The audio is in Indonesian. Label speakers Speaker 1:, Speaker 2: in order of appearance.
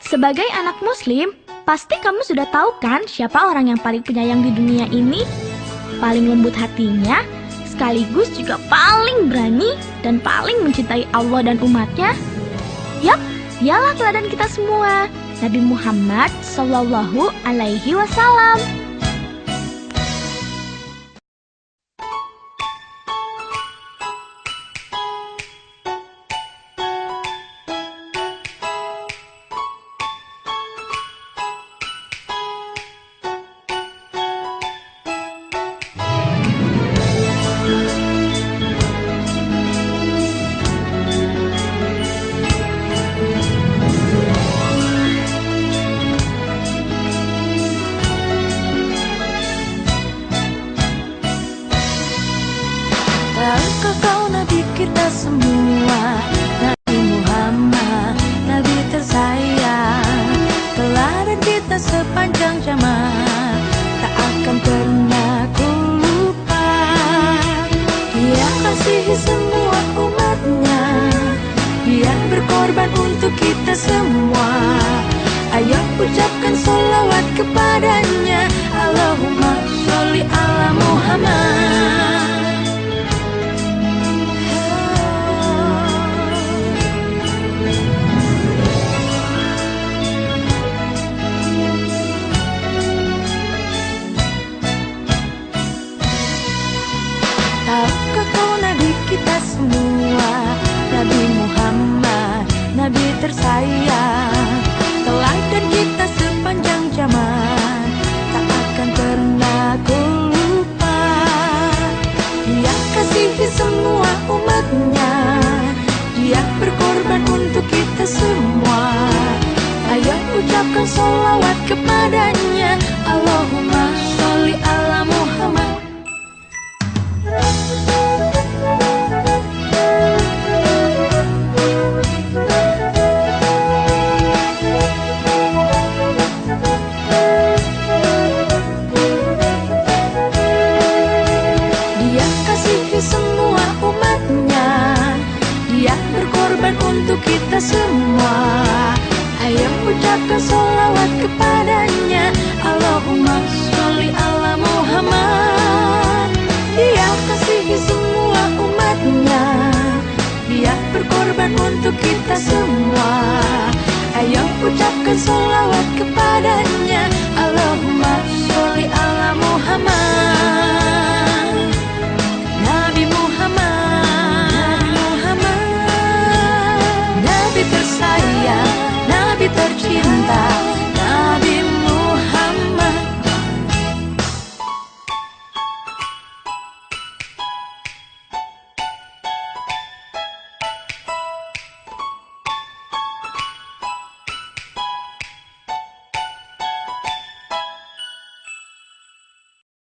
Speaker 1: Sebagai anak muslim, pasti kamu sudah tahu kan siapa orang yang paling penyayang di dunia ini? Paling lembut hatinya, sekaligus juga paling berani dan paling mencintai Allah dan umatnya. Yap, dialah teladan kita semua, Nabi Muhammad Sallallahu Alaihi Wasallam.
Speaker 2: Tahukah kau Nabi kita semua, Nabi Muhammad, Nabi tersayang, teladan kita sepanjang zaman, tak akan pernah ku lupa. Dia kasihi semua umatnya, dia berkorban untuk kita semua. Ayo ucapkan sholawat kepadanya, Allahumma sholli ala Muhammad. Tahukah kau Nabi kita semua, Nabi Muhammad, Nabi tersayang, teladan kita sepanjang zaman, tak akan pernah ku lupa. Dia kasihi semua umatnya, dia berkorban untuk kita semua. Ayo ucapkan sholawat kepadanya, Allahumma sholli ala Muhammad. Dia kasihi semua umatnya, dia berkorban untuk kita semua. Ayo ucapkan sholawat kepadanya, Allahumma sholli ala Muhammad. Dia kasihi semua umatnya, dia berkorban untuk kita semua. Ayo ucapkan sholawat kepadanya,